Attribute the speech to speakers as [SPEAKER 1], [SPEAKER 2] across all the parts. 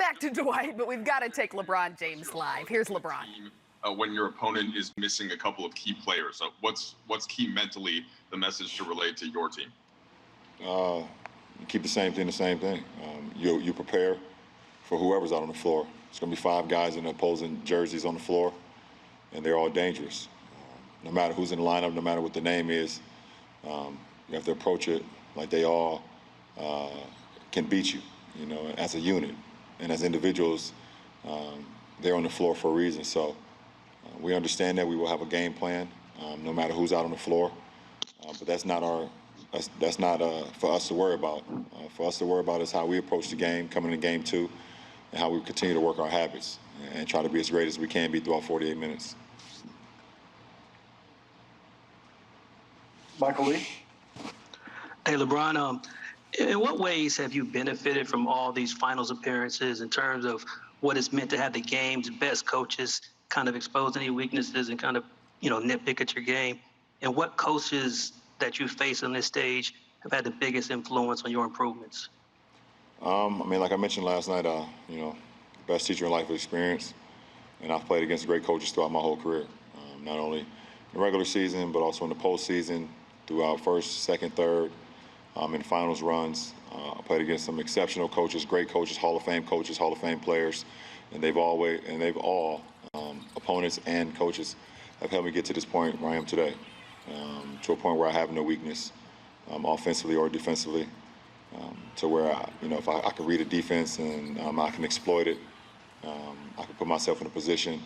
[SPEAKER 1] back to Dwight, but we've got to take LeBron James live. Here's LeBron.
[SPEAKER 2] When your opponent is missing a couple of key players, what's key mentally, the message to relay to your team?
[SPEAKER 3] You keep the same thing. You prepare for whoever's out on the floor. It's going to be 5 guys in opposing jerseys on the floor, and they're all dangerous. No matter who's in the lineup, no matter what the name is, you have to approach it like they all can beat you, as a unit. And as individuals, they're on the floor for a reason. So we understand that we will have a game plan, no matter who's out on the floor. But that's not for us to worry about. For us to worry about is how we approach the game, coming into game 2, and how we continue to work our habits and try to be as great as we can be throughout 48 minutes.
[SPEAKER 4] Michael Lee.
[SPEAKER 5] Hey, LeBron, in what ways have you benefited from all these finals appearances in terms of what it's meant to have the game's best coaches kind of expose any weaknesses and kind of, nitpick at your game? And what coaches that you face on this stage have had the biggest influence on your improvements?
[SPEAKER 3] Like I mentioned last night, best teacher in life is experience. And I've played against great coaches throughout my whole career, not only in the regular season, but also in the postseason, throughout first, second, third, in finals runs. I played against some exceptional coaches, great coaches, Hall of Fame players, and they've all, opponents and coaches, have helped me get to this point where I am today, to a point where I have no weakness, offensively or defensively, to where if I can read a defense and I can exploit it, I can put myself in a position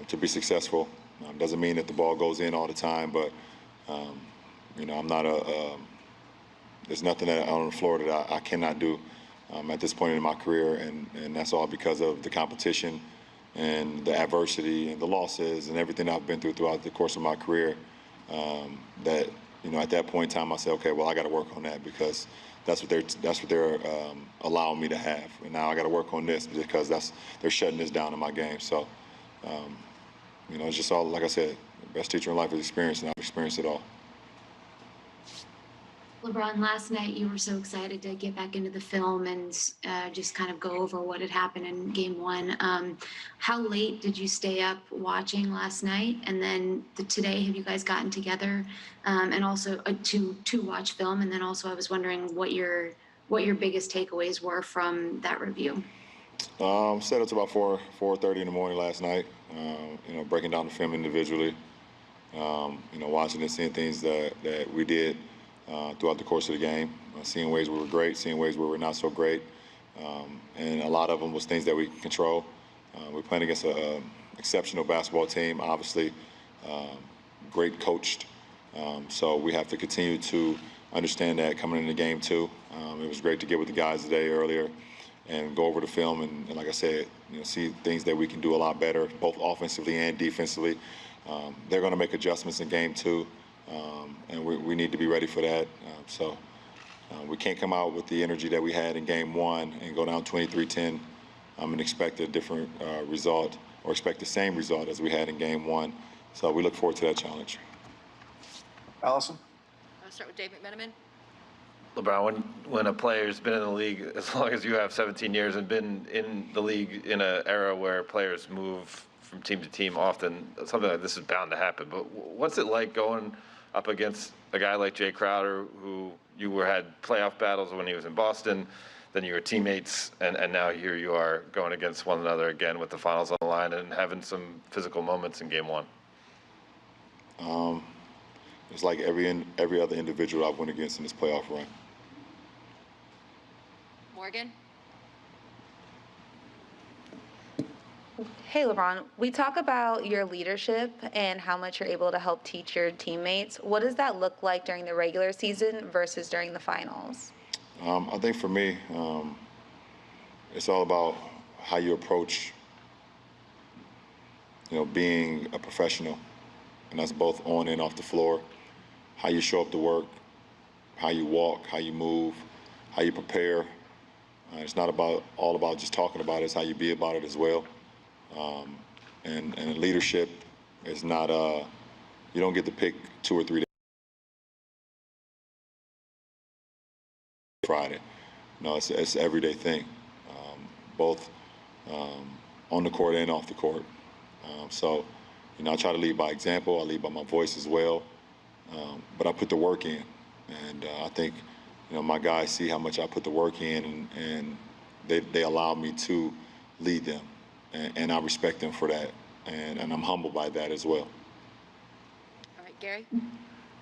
[SPEAKER 3] to be successful. Doesn't mean that the ball goes in all the time, but I'm not there's nothing that on the floor that I cannot do at this point in my career, and that's all because of the competition and the adversity and the losses and everything I've been throughout the course of my career. That at that point in time, I said, okay, well, I got to work on that because that's what they're allowing me to have, and now I got to work on this because they're shutting this down in my game. So, it's just all, like I said, the best teacher in life is experience, and I've experienced it all.
[SPEAKER 6] LeBron, last night you were so excited to get back into the film and just kind of go over what had happened in Game 1. How late did you stay up watching last night? And then today, have you guys gotten together and also to watch film? And then also, I was wondering what your biggest takeaways were from that review.
[SPEAKER 3] Set up to about 4:30 in the morning last night. Breaking down the film individually. Watching and seeing things that we did throughout the course of the game, seeing ways we were great, seeing ways where we're not so great, and a lot of them was things that we can control. We're playing against an exceptional basketball team, obviously great coached, so we have to continue to understand that coming into Game 2. It was great to get with the guys today earlier and go over the film and like I said, see things that we can do a lot better, both offensively and defensively. They're going to make adjustments in Game 2. And we need to be ready for that. So we can't come out with the energy that we had in Game 1 and go down 23-10 and expect a different result or expect the same result as we had in Game 1. So we look forward to that challenge.
[SPEAKER 4] Allison?
[SPEAKER 1] I'll start with Dave McMenamin.
[SPEAKER 7] LeBron, when a player's been in the league as long as you have, 17 years, and been in the league in an era where players move from team to team often, something like this is bound to happen. But what's it like going up against a guy like Jay Crowder, who you had playoff battles when he was in Boston, then you were teammates, and now here you are going against one another again with the finals on the line and having some physical moments in Game 1?
[SPEAKER 3] It's like every other individual I've went against in this playoff run.
[SPEAKER 1] Morgan?
[SPEAKER 8] Hey, LeBron, we talk about your leadership and how much you're able to help teach your teammates. What does that look like during the regular season versus during the finals?
[SPEAKER 3] I think for me, it's all about how you approach, being a professional, and that's both on and off the floor. How you show up to work, how you walk, how you move, how you prepare. It's not all about just talking about it, it's how you be about it as well. And leadership is not, you don't get to pick 2 or 3 days. Friday. No, it's an everyday thing. both on the court and off the court. So, I try to lead by example. I lead by my voice as well. But I put the work in. And I think, my guys see how much I put the work in, and they allow me to lead them. And I respect them for that. And I'm humbled by that as well.
[SPEAKER 8] All right, Gary?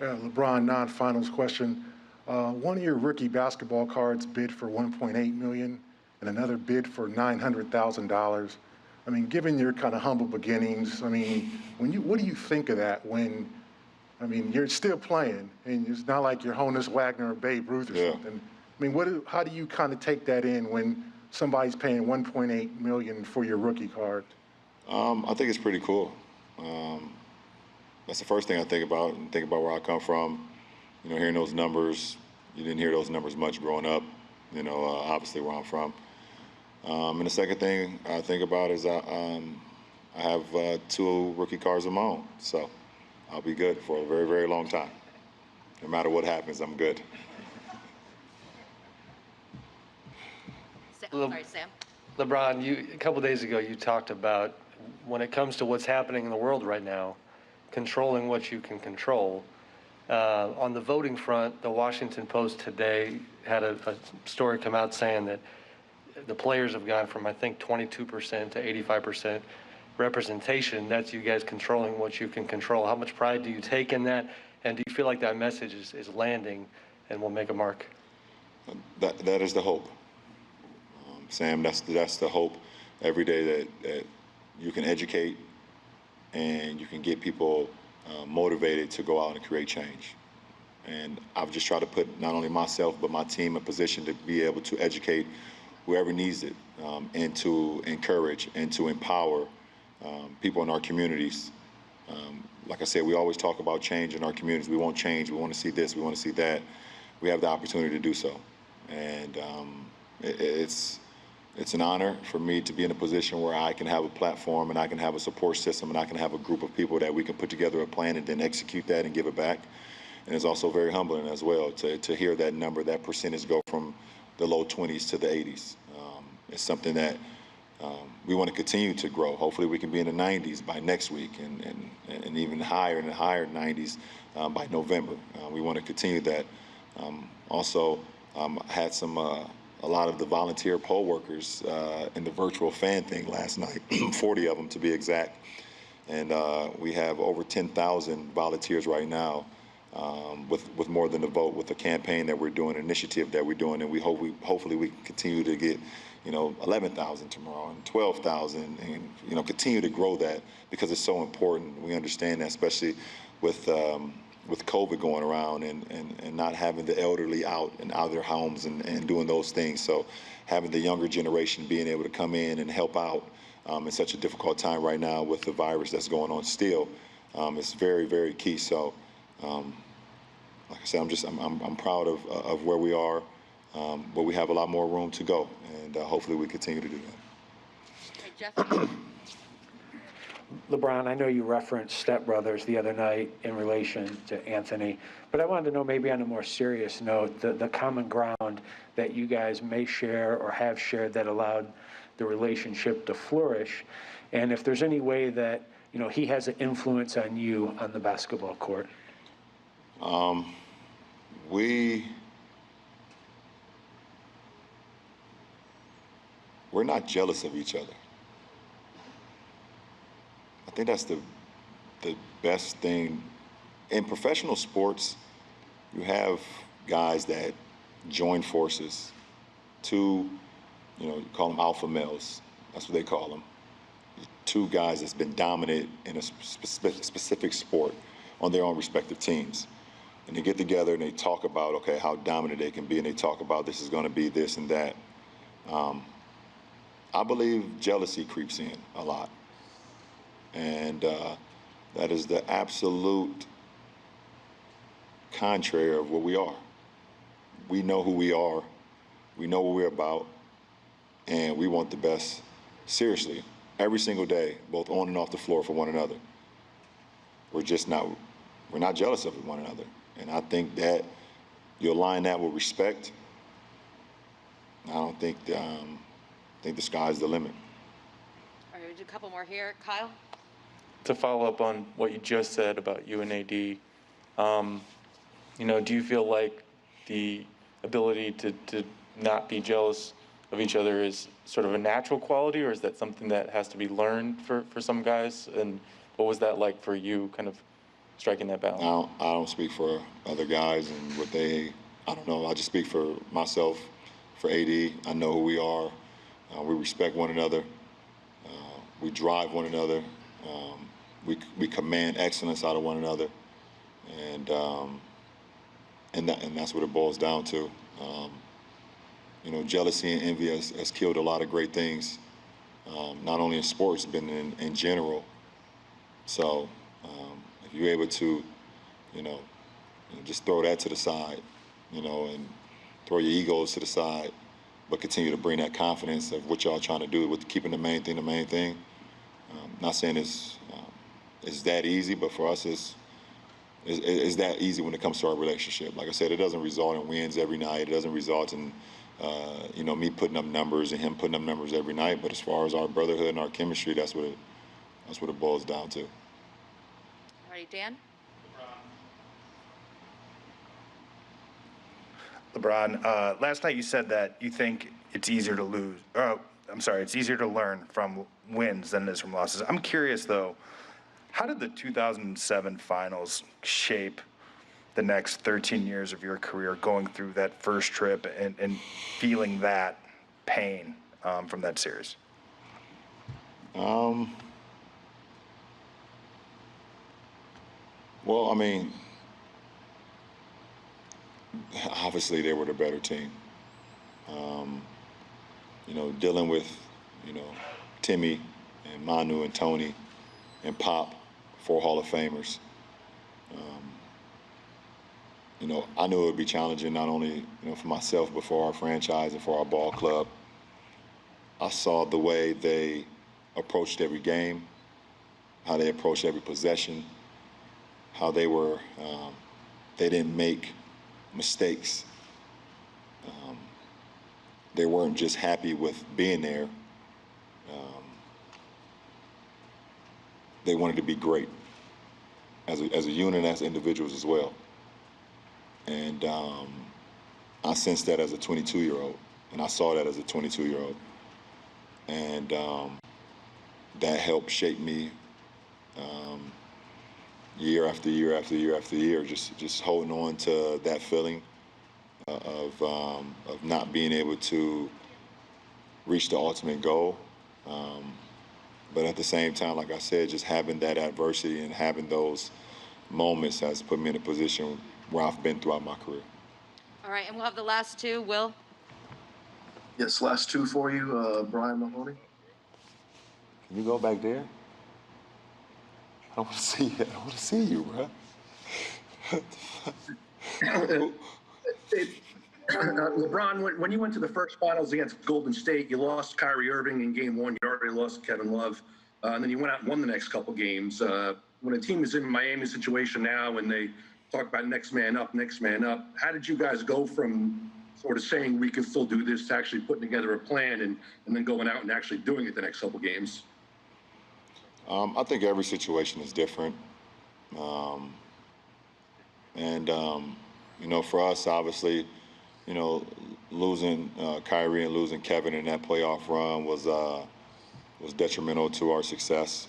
[SPEAKER 4] LeBron, non-finals question. One of your rookie basketball cards bid for $1.8 million and another bid for $900,000. I mean, given your kind of humble beginnings, I mean, what do you think of that when, I mean, you're still playing and it's not like you're Honus Wagner or Babe Ruth or something. I mean, how do you kind of take that in when somebody's paying $1.8 million for your rookie card?
[SPEAKER 3] I think it's pretty cool. That's the first thing I think about, and think about where I come from. Hearing those numbers, you didn't hear those numbers much growing up, obviously where I'm from. And the second thing I think about is I have 2 rookie cards of my own, so I'll be good for a very, very long time. No matter what happens, I'm good.
[SPEAKER 8] Sorry, Sam.
[SPEAKER 9] LeBron, a couple days ago you talked about when it comes to what's happening in the world right now, controlling what you can control. On the voting front, the Washington Post today had a story come out saying that the players have gone from, I think, 22% to 85% representation. That's you guys controlling what you can control. How much pride do you take in that? And do you feel like that message is landing and will make a mark?
[SPEAKER 3] That is the hope. Sam, that's the hope every day that you can educate and you can get people motivated to go out and create change. And I've just tried to put not only myself but my team in a position to be able to educate whoever needs it, and to encourage and to empower people in our communities. Like I said, we always talk about change in our communities. We want change. We want to see this. We want to see that. We have the opportunity to do so. And it's an honor for me to be in a position where I can have a platform and I can have a support system and I can have a group of people that we can put together a plan and then execute that and give it back. And it's also very humbling as well to hear that number, that percentage go from the low 20s to the 80s. It's something that we want to continue to grow. Hopefully we can be in the 90s by next week and even higher in the higher 90s by November. We want to continue that. Also, I had a lot of the volunteer poll workers in the virtual fan thing last night, 40 of them to be exact. And we have over 10,000 volunteers right now with more than a vote, with a campaign that we're doing, an initiative that we're doing, and hopefully we can continue to get 11,000 tomorrow and 12,000, and continue to grow that because it's so important. We understand that, especially with COVID going around and not having the elderly out of their homes and doing those things. So having the younger generation being able to come in and help out in such a difficult time right now with the virus that's going on still, is very, very key. So like I said, I'm proud of where we are, but we have a lot more room to go, and hopefully we continue to do that.
[SPEAKER 8] All right, Jeff.
[SPEAKER 10] LeBron, I know you referenced Step Brothers the other night in relation to Anthony, but I wanted to know, maybe on a more serious note, the common ground that you guys may share or have shared that allowed the relationship to flourish, and if there's any way that he has an influence on you on the basketball court.
[SPEAKER 3] We're not jealous of each other. I think that's the best thing. In professional sports, you have guys that join forces. You call them alpha males. That's what they call them. 2 guys that's been dominant in a specific sport on their own respective teams. And they get together and they talk about, okay, how dominant they can be, and they talk about this is going to be this and that. I believe jealousy creeps in a lot. And that is the absolute contrary of what we are. We know who we are. We know what we're about. And we want the best, seriously, every single day, both on and off the floor for one another. We're not jealous of one another. And I think that you align that with respect. I don't think think the sky's the limit.
[SPEAKER 8] All right, we'll do a couple more here. Kyle?
[SPEAKER 11] To follow up on what you just said about you and AD, do you feel like the ability to not be jealous of each other is sort of a natural quality, or is that something that has to be learned for some guys? And what was that like for you, kind of striking that balance?
[SPEAKER 3] I don't speak for other guys and what they, I don't know. I just speak for myself, for AD. I know who we are. We respect one another. We drive one another. We command excellence out of one another. And that's what it boils down to. Jealousy and envy has killed a lot of great things, not only in sports, but in general. So if you're able to, just throw that to the side, and throw your egos to the side, but continue to bring that confidence of what y'all trying to do with keeping the main thing. Not saying it's that easy, but for us, it's that easy when it comes to our relationship. Like I said, it doesn't result in wins every night. It doesn't result in, me putting up numbers and him putting up numbers every night. But as far as our brotherhood and our chemistry, that's what it boils down to.
[SPEAKER 8] All right, Dan?
[SPEAKER 12] LeBron, last night you said that you think it's easier to lose. It's easier to learn from wins than it is from losses. I'm curious, though, how did the 2007 finals shape the next 13 years of your career, going through that first trip and feeling that pain from that series?
[SPEAKER 3] Well, I mean, obviously they were the better team. Dealing with, Timmy and Manu and Tony and Pop, 4 Hall of Famers. I knew it would be challenging, not only, for myself, but for our franchise and for our ball club. I saw the way they approached every game, how they approached every possession, how they didn't make mistakes. They weren't just happy with being there. They wanted to be great as a unit, as individuals as well. And I sensed that as a 22-year-old, and I saw that as a 22-year-old. And that helped shape me year after year after year after year, just holding on to that feeling of not being able to reach the ultimate goal. But at the same time, like I said, just having that adversity and having those moments has put me in a position where I've been throughout my career.
[SPEAKER 8] All right, and we'll have the last two. Will?
[SPEAKER 13] Yes, last two for you, Brian Mahoney.
[SPEAKER 3] Can you go back there? I want to see you. I want to see you, bro.
[SPEAKER 13] LeBron, when you went to the first finals against Golden State, you lost Kyrie Irving in game 1. You already lost Kevin Love. And then you went out and won the next couple games. When a team is in Miami's situation now and they talk about next man up, how did you guys go from sort of saying we can still do this to actually putting together a plan and then going out and actually doing it the next couple games?
[SPEAKER 3] I think every situation is different. For us, obviously, losing Kyrie and losing Kevin in that playoff run was detrimental to our success.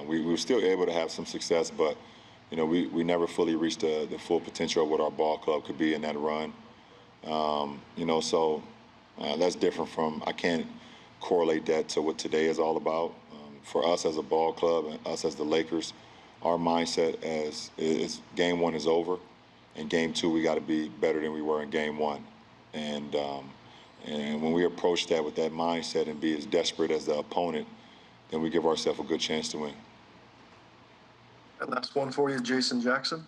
[SPEAKER 3] We were still able to have some success, but we never fully reached the full potential of what our ball club could be in that run. So that's different from, I can't correlate that to what today is all about. For us as a ball club and us as the Lakers, our mindset is game 1 is over, and game 2 we got to be better than we were in game 1. And when we approach that with that mindset and be as desperate as the opponent, then we give ourselves a good chance to win.
[SPEAKER 13] And last one for you, Jason Jackson.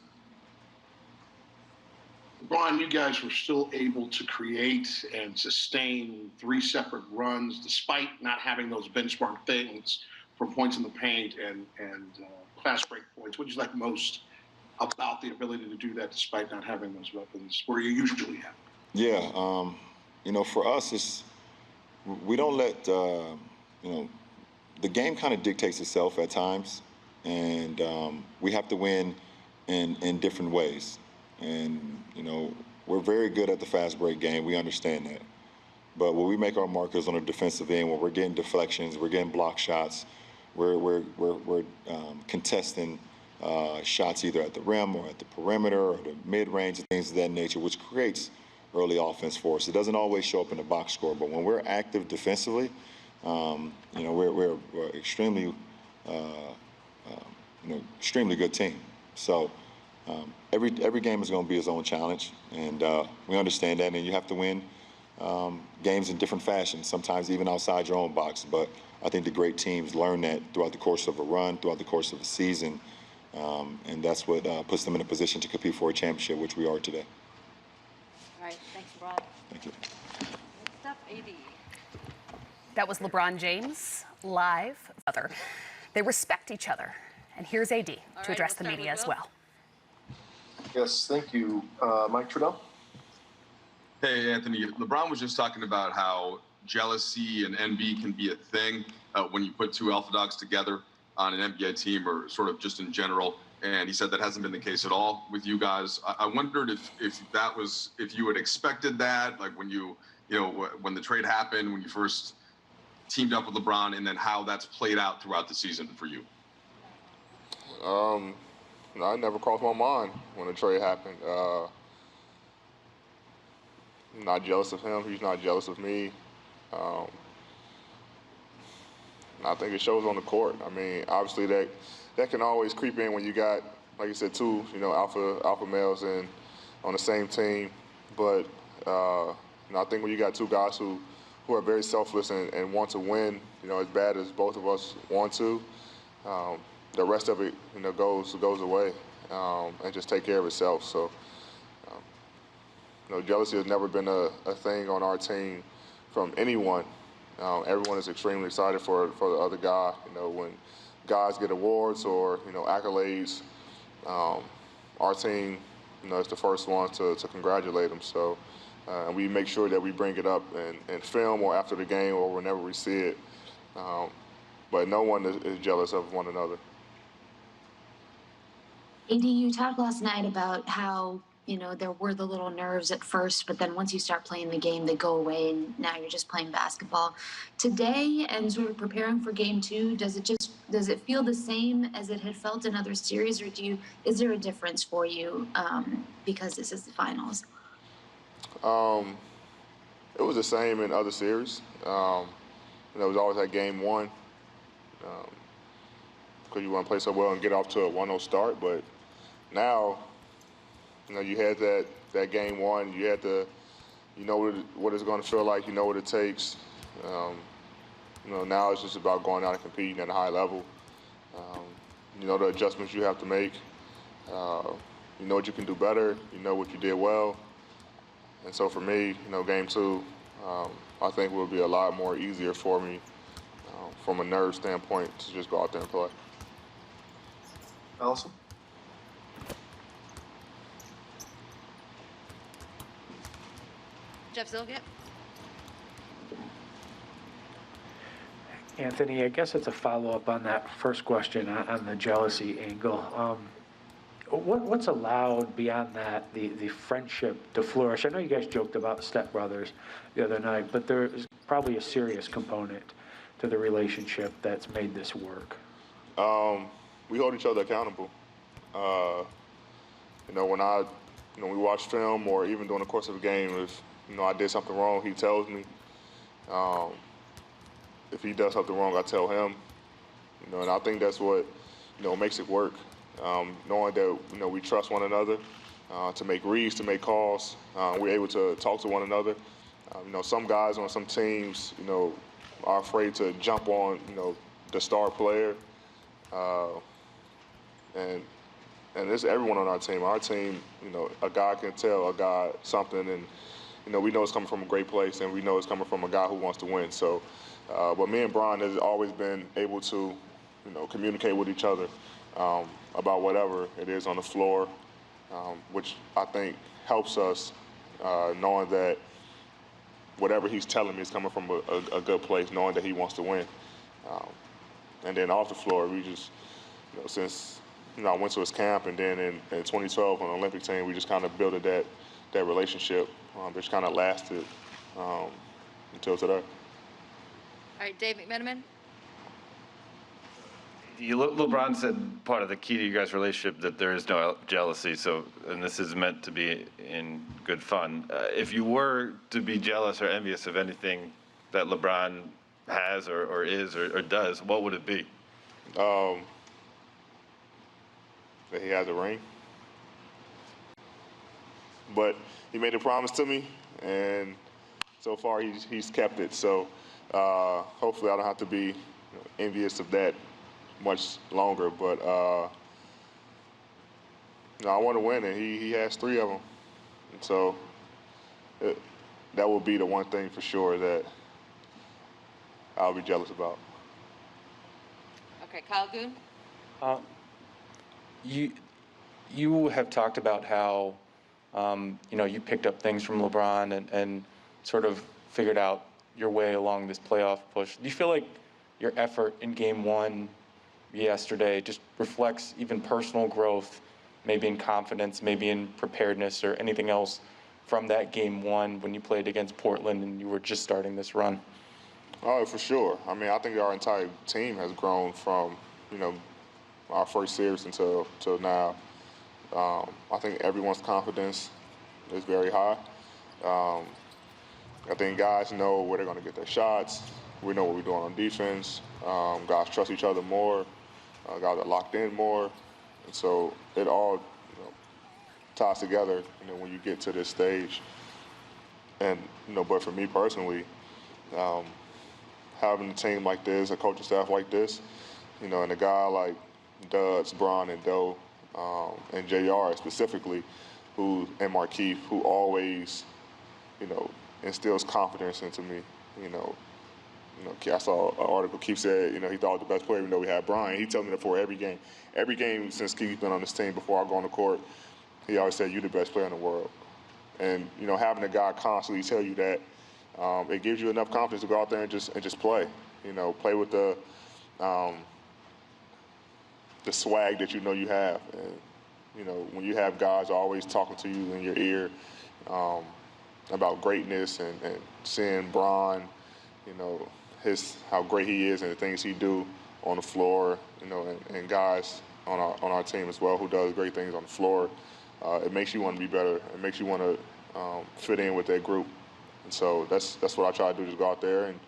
[SPEAKER 14] Brian, you guys were still able to create and sustain 3 separate runs despite not having those benchmark things for points in the paint and fast break points. What did you like most about the ability to do that despite not having those weapons where you usually have?
[SPEAKER 3] Yeah, for us, we don't let, the game kind of dictates itself at times, and we have to win in different ways. And, we're very good at the fast break game. We understand that. But when we make our markers on the defensive end, when we're getting deflections, we're getting block shots, we're contesting shots either at the rim or at the perimeter or the mid-range and things of that nature, which creates early offense for us. It doesn't always show up in the box score, but when we're active defensively, we're extremely, extremely good team. So every game is going to be its own challenge, and we understand that. And you have to win games in different fashions, sometimes even outside your own box. But I think the great teams learn that throughout the course of a run, throughout the course of a season, and that's what puts them in a position to compete for a championship, which we are today.
[SPEAKER 15] All right, thanks, LeBron.
[SPEAKER 3] Thank you.
[SPEAKER 15] Next up, AD.
[SPEAKER 1] That was LeBron James live. They respect each other. And here's AD to address the media as well.
[SPEAKER 16] Yes, thank you. Mike Trudell.
[SPEAKER 2] Hey, Anthony. LeBron was just talking about how jealousy and envy can be a thing when you put two alpha dogs together on an NBA team, or sort of just in general. And he said that hasn't been the case at all with you guys. I wondered if you had expected that, like when when the trade happened, when you first teamed up with LeBron, and then how that's played out throughout the season for you.
[SPEAKER 17] I never crossed my mind when the trade happened. I'm not jealous of him. He's not jealous of me. I think it shows on the court. I mean, obviously that can always creep in when you got, like you said, two alpha males on the same team. But I think when you got two guys who are very selfless and want to win, as bad as both of us want to, the rest of it goes away and just take care of itself. So jealousy has never been a thing on our team from anyone. Everyone is extremely excited for the other guy. When guys get awards or accolades, our team is the first one to congratulate them. So and we make sure that we bring it up in film or after the game or whenever we see it. But no one is jealous of one another.
[SPEAKER 6] AD, you talked last night about how, there were the little nerves at first, but then once you start playing the game, they go away, and now you're just playing basketball. Today, and sort of preparing for game 2, does it feel the same as it had felt in other series, or is there a difference for you because this is the finals?
[SPEAKER 17] It was the same in other series. It was always at game 1 because you want to play so well and get off to a 1-0 start, but now, you had that game 1. You had what it's going to feel like. You know what it takes. Now it's just about going out and competing at a high level. The adjustments you have to make. You know what you can do better. You know what you did well. And so for me, game 2, I think will be a lot more easier for me from a nerve standpoint to just go out there and play.
[SPEAKER 16] Allison.
[SPEAKER 15] Jeff Zillgett.
[SPEAKER 10] Anthony, I guess it's a follow-up on that first question on the jealousy angle. What's allowed beyond that, the friendship to flourish? I know you guys joked about stepbrothers the other night, but there's probably a serious component to the relationship that's made this work.
[SPEAKER 17] We hold each other accountable. When we watch film or even during the course of a game, if I did something wrong, he tells me. If he does something wrong, I tell him. And I think that's what makes it work. Knowing that we trust one another to make reads, to make calls. We're able to talk to one another. Some guys on some teams, are afraid to jump on the star player. And it's everyone on our team. Our team, a guy can tell a guy something, and we know it's coming from a great place, and we know it's coming from a guy who wants to win. So, but me and Brian has always been able to, communicate with each other about whatever it is on the floor, which I think helps us knowing that whatever he's telling me is coming from a good place, knowing that he wants to win. And then off the floor, we just, since I went to his camp, and then in 2012 on the Olympic team, we just kind of built that relationship, which kind of lasted until today.
[SPEAKER 15] All right, Dave McMenamin.
[SPEAKER 7] LeBron said part of the key to you guys' relationship that there is no jealousy. So, and this is meant to be in good fun. If you were to be jealous or envious of anything that LeBron has or is or does, what would it be?
[SPEAKER 17] That he has a ring. But he made a promise to me, and so far he's kept it. So hopefully I don't have to be envious of that much longer. But I want to win, and he has 3 of them. And so that will be the one thing for sure that I'll be jealous about.
[SPEAKER 15] Okay, Kyle Goon.
[SPEAKER 11] You have talked about how you picked up things from LeBron and sort of figured out your way along this playoff push. Do you feel like your effort in Game 1 yesterday just reflects even personal growth, maybe in confidence, maybe in preparedness, or anything else from that Game 1 when you played against Portland and you were just starting this run?
[SPEAKER 17] Oh, for sure. I mean, I think our entire team has grown from, our first series until now. I think everyone's confidence is very high. I think guys know where they're going to get their shots. We know what we're doing on defense. Guys trust each other more. Guys are locked in more. And so it all ties together, when you get to this stage. And, but for me personally, having a team like this, a coaching staff like this, and a guy like Dubs, Bron, and Doe, and JR specifically, and Markeith, who always, instills confidence into me. I saw an article, Keith said, he thought was the best player, even though we had Brian. He tells me that before every game. Every game since Keith's been on this team, before I go on the court, he always said, "You're the best player in the world." And, having a guy constantly tell you that, it gives you enough confidence to go out there and just play. Play with the swag that you have. And, when you have guys always talking to you in your ear about greatness and seeing Bron, how great he is and the things he do on the floor, and guys on our team as well who does great things on the floor, it makes you want to be better. It makes you want to fit in with that group. And so that's what I try to do, just go out there and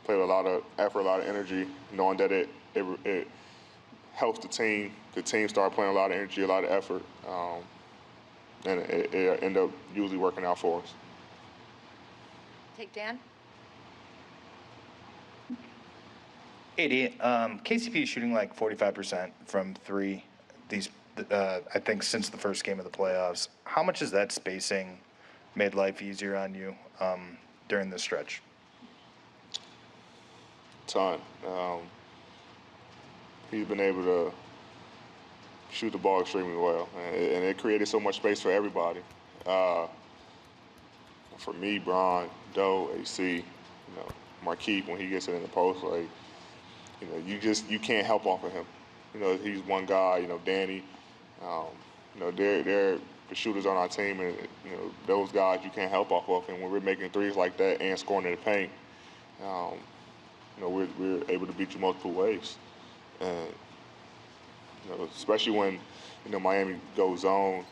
[SPEAKER 17] play with a lot of effort, a lot of energy, knowing that it helps the team. The team start playing a lot of energy, a lot of effort, and it end up usually working out for us.
[SPEAKER 15] Take Dan.
[SPEAKER 12] AD, KCP is shooting like 45% from 3 I think since the first game of the playoffs. How much has that spacing made life easier on you during this stretch?
[SPEAKER 17] Ton. He's been able to shoot the ball extremely well, and it created so much space for everybody. For me, Bron, Doe, AC, Markeith, when he gets it in the post, you can't help off of him. He's one guy. Danny, they're the shooters on our team, and those guys you can't help off of. And when we're making threes like that and scoring in the paint, we're able to beat you multiple ways. And especially when Miami goes zone,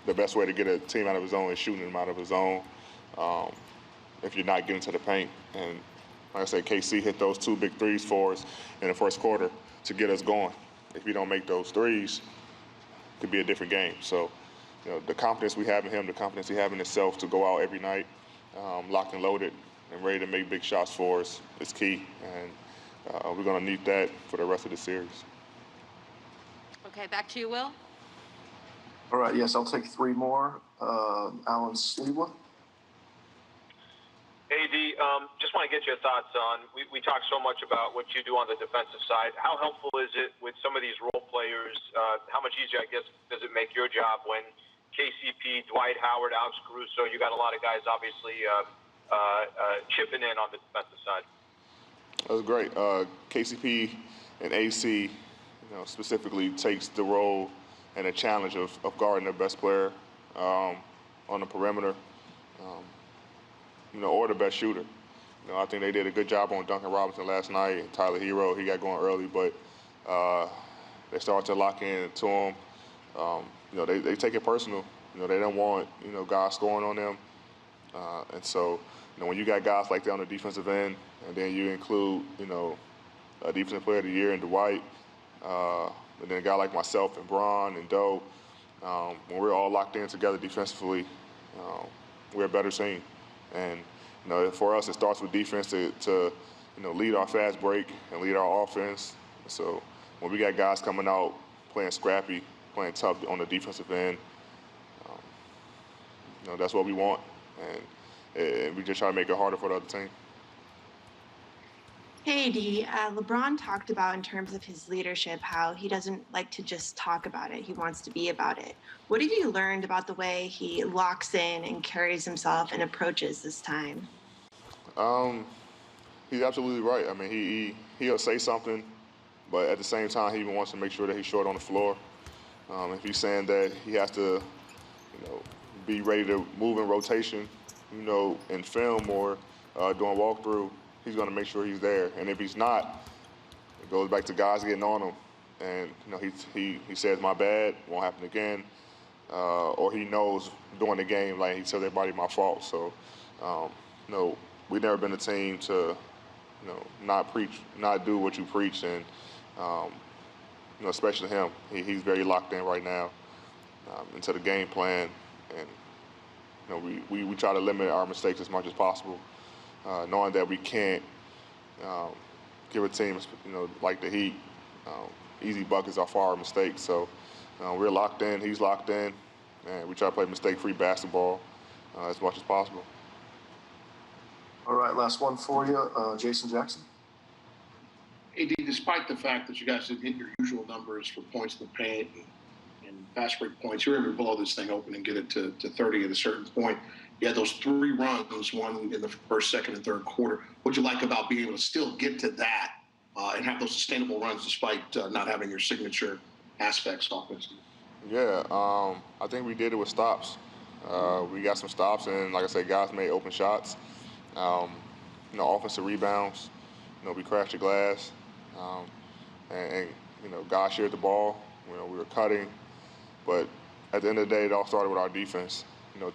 [SPEAKER 17] the best way to get a team out of his zone is shooting them out of his zone. If you're not getting to the paint, and like I said, KC hit those 2 big threes for us in the first quarter to get us going. If you don't make those threes, it could be a different game. So, the confidence we have in him, the confidence he has in himself to go out every night, locked and loaded, and ready to make big shots for us is key. And we're going to need that for the rest of the series.
[SPEAKER 15] Okay, back to you, Will.
[SPEAKER 16] All right, yes, I'll take 3 more. Alan Slewa.
[SPEAKER 18] AD, just want to get your thoughts on, we talk so much about what you do on the defensive side. How helpful is it with some of these role players? How much easier, I guess, does it make your job when KCP, Dwight Howard, Alex Caruso. You got a lot of guys obviously chipping in on the defensive side.
[SPEAKER 17] That was great. KCP and AC, specifically takes the role and the challenge of guarding their best player on the perimeter, or the best shooter. I think they did a good job on Duncan Robinson last night. Tyler Hero, he got going early, but they started to lock in to him. They take it personal. They don't want, guys scoring on them. And so, when you got guys like that on the defensive end, and then you include, a defensive player of the year in Dwight, and then a guy like myself and Bron and Doe, when we're all locked in together defensively, we're a better team. And, for us, it starts with defense to lead our fast break and lead our offense. So when we got guys coming out playing scrappy, playing tough on the defensive end, that's what we want. And we just try to make it harder for the other team.
[SPEAKER 19] Hey, D. LeBron talked about in terms of his leadership how he doesn't like to just talk about it. He wants to be about it. What have you learned about the way he locks in and carries himself and approaches this time?
[SPEAKER 17] He's absolutely right. I mean, he'll say something, but at the same time, he even wants to make sure that he's short on the floor. If he's saying that he has to, be ready to move in rotation, in film or doing walkthrough, he's going to make sure he's there. And if he's not, it goes back to guys getting on him. And, he says, my bad, won't happen again. Or he knows during the game, like he tells everybody my fault. So, we've never been a team to, not do what you preach. And, especially him, he's very locked in right now into the game plan. And, we try to limit our mistakes as much as possible, knowing that we can't give a team, like the Heat, easy buckets off our mistakes. So we're locked in, he's locked in, and we try to play mistake-free basketball as much as possible.
[SPEAKER 16] All right, last one for you, Jason Jackson.
[SPEAKER 14] AD, despite the fact that you guys didn't hit your usual numbers for points in the paint and fast break points, you were able to blow this thing open and get it to 30 at a certain point. You had those 3 runs, one in the first, second, and third quarter. What'd you like about being able to still get to that and have those sustainable runs despite not having your signature aspects offensively?
[SPEAKER 17] Yeah, I think we did it with stops. We got some stops, and like I said, guys made open shots. Offensive rebounds. We crashed the glass, and guys shared the ball. We were cutting, but at the end of the day, it all started with our defense.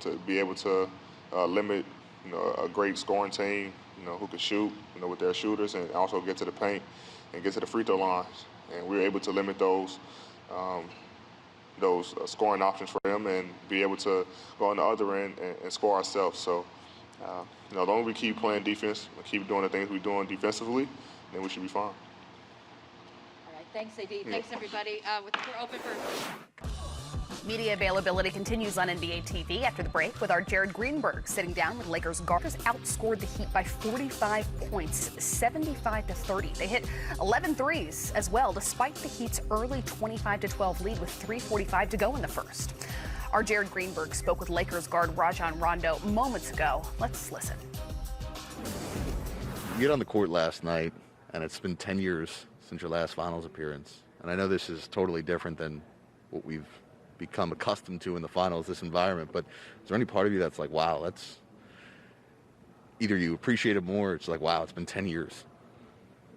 [SPEAKER 17] To be able to limit, a great scoring team, who could shoot, with their shooters, and also get to the paint and get to the free throw lines. And we were able to limit those scoring options for them and be able to go on the other end and score ourselves. So, as long as we keep playing defense and keep doing the things we're doing defensively, then we should be fine.
[SPEAKER 15] All right, thanks, AD. Thanks, everybody. We're open for...
[SPEAKER 1] Media availability continues on NBA TV after the break with our Jared Greenberg sitting down with Lakers guards. Outscored the Heat by 45 points, 75-30. They hit 11 threes as well, despite the Heat's early 25-12 lead with 3:45 to go in the first. Our Jared Greenberg spoke with Lakers guard Rajon Rondo moments ago. Let's listen.
[SPEAKER 20] You get on the court last night, and it's been 10 years since your last finals appearance. And I know this is totally different than what we've become accustomed to in the finals, this environment, but is there any part of you that's like, wow, that's either you appreciate it more, or it's like, wow, it's been 10 years?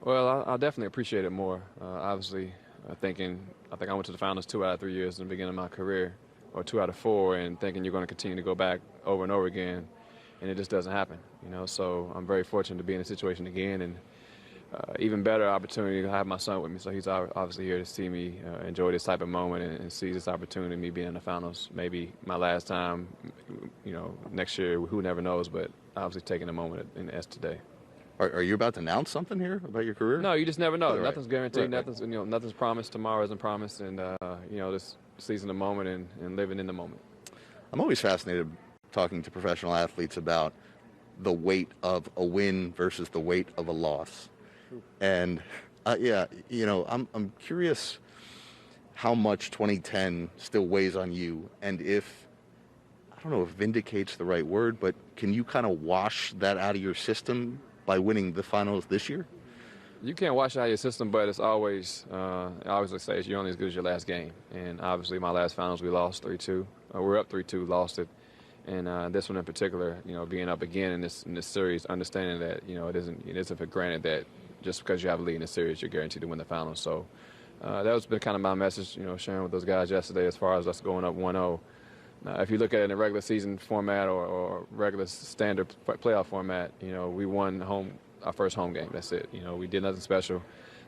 [SPEAKER 21] Well, I'll definitely appreciate it more. Obviously, I think I went to the finals 2 out of 3 years in the beginning of my career, or 2 out of 4, and thinking you're going to continue to go back over and over again, and it just doesn't happen, So I'm very fortunate to be in a situation again, and even better opportunity to have my son with me. So he's obviously here to see me enjoy this type of moment and see this opportunity, me being in the finals. Maybe my last time, next year, who never knows, but obviously taking a moment in the S today.
[SPEAKER 20] Are you about to announce something here about your career?
[SPEAKER 21] No, you just never know.
[SPEAKER 20] Right.
[SPEAKER 21] Nothing's guaranteed.
[SPEAKER 20] Right.
[SPEAKER 21] Nothing's promised. Tomorrow isn't promised, and just seizing the moment and living in the moment.
[SPEAKER 20] I'm always fascinated talking to professional athletes about the weight of a win versus the weight of a loss. And I'm curious how much 2010 still weighs on you, and if I don't know if vindicate's the right word, but can you kind of wash that out of your system by winning the finals this year?
[SPEAKER 21] You can't wash out your system, but it's always, I always say you're only as good as your last game. And obviously my last finals we lost 3-2. We're up 3-2, lost it. And this one in particular, being up again in this series, understanding that, it isn't for granted that just because you have a lead in the series, you're guaranteed to win the finals. So that was been kind of my message, sharing with those guys yesterday as far as us going up 1-0. If you look at it in a regular season format or regular standard playoff format, we won our first home game. That's it. We did nothing special.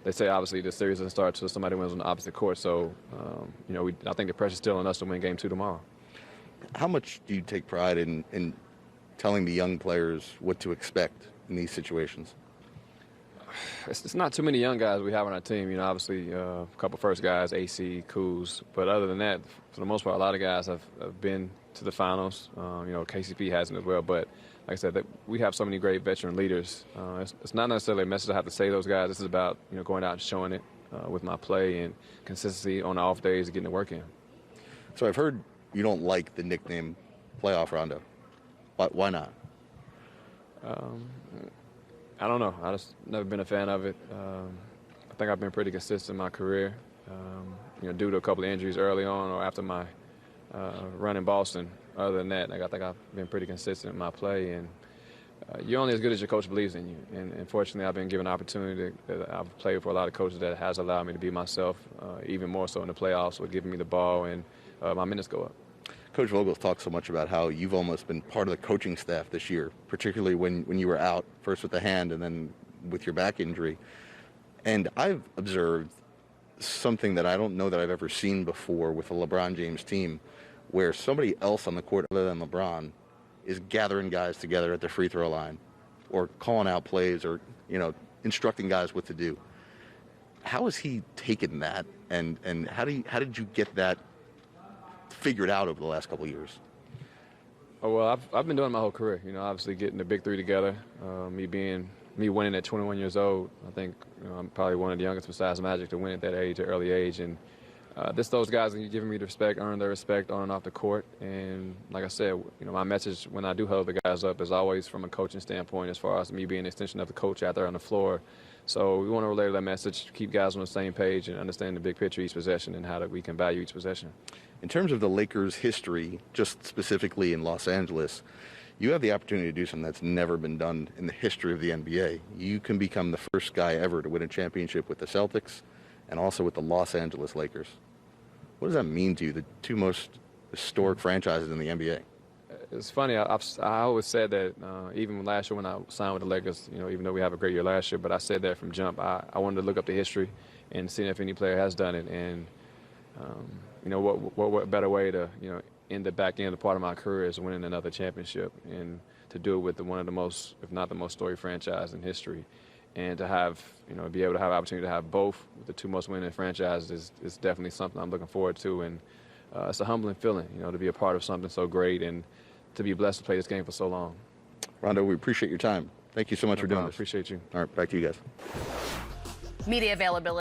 [SPEAKER 21] They say obviously the series doesn't start until somebody wins on the opposite court. So, I think the pressure's still on us to win game 2 tomorrow.
[SPEAKER 20] How much do you take pride in telling the young players what to expect in these situations?
[SPEAKER 21] It's not too many young guys we have on our team. Obviously a couple first guys, AC, Kuz. But other than that, for the most part, a lot of guys have been to the finals. KCP hasn't as well. But like I said, we have so many great veteran leaders. It's not necessarily a message I have to say to those guys. This is about going out and showing it with my play and consistency on the off days and getting the work in.
[SPEAKER 20] So I've heard you don't like the nickname Playoff Rondo. But why not?
[SPEAKER 21] I don't know. I just never been a fan of it. I think I've been pretty consistent in my career. Due to a couple of injuries early on or after my run in Boston. Other than that, I think I've been pretty consistent in my play. And you're only as good as your coach believes in you. And fortunately, I've been given an opportunity that I've played for a lot of coaches that has allowed me to be myself, even more so in the playoffs with giving me the ball and my minutes go up.
[SPEAKER 20] Coach Vogel's talked so much about how you've almost been part of the coaching staff this year, particularly when you were out, first with the hand and then with your back injury. And I've observed something that I don't know that I've ever seen before with a LeBron James team, where somebody else on the court other than LeBron is gathering guys together at the free throw line or calling out plays or, instructing guys what to do. How has he taken that and how did you get that figured out over the last couple of years?
[SPEAKER 21] Oh, well, I've been doing it my whole career. Obviously getting the big three together. Me winning at 21 years old. I think I'm probably one of the youngest besides Magic to win at that age, at early age. And those guys are giving me the respect, earn their respect on and off the court. And like I said, my message when I do hold the guys up is always from a coaching standpoint, as far as me being an extension of the coach out there on the floor. So we want to relay that message, keep guys on the same page and understand the big picture each possession and how that we can value each possession.
[SPEAKER 20] In terms of the Lakers' history, just specifically in Los Angeles, you have the opportunity to do something that's never been done in the history of the NBA. You can become the first guy ever to win a championship with the Celtics and also with the Los Angeles Lakers. What does that mean to you, the two most historic franchises in the NBA?
[SPEAKER 21] It's funny, I always said that even last year when I signed with the Lakers, even though we have a great year last year, but I said that from jump. I wanted to look up the history and see if any player has done it. And, what better way to, end the back end of part of my career is winning another championship and to do it with one of the most, if not the most storied franchise in history. And to have, be able to have the opportunity to have both with the two most winning franchises is definitely something I'm looking forward to. And it's a humbling feeling, to be a part of something so great and to be blessed to play this game for so long.
[SPEAKER 20] Rondo, we appreciate your time. Thank you so much for doing this.
[SPEAKER 21] Appreciate you.
[SPEAKER 20] All right, back to you guys.
[SPEAKER 1] Media availability.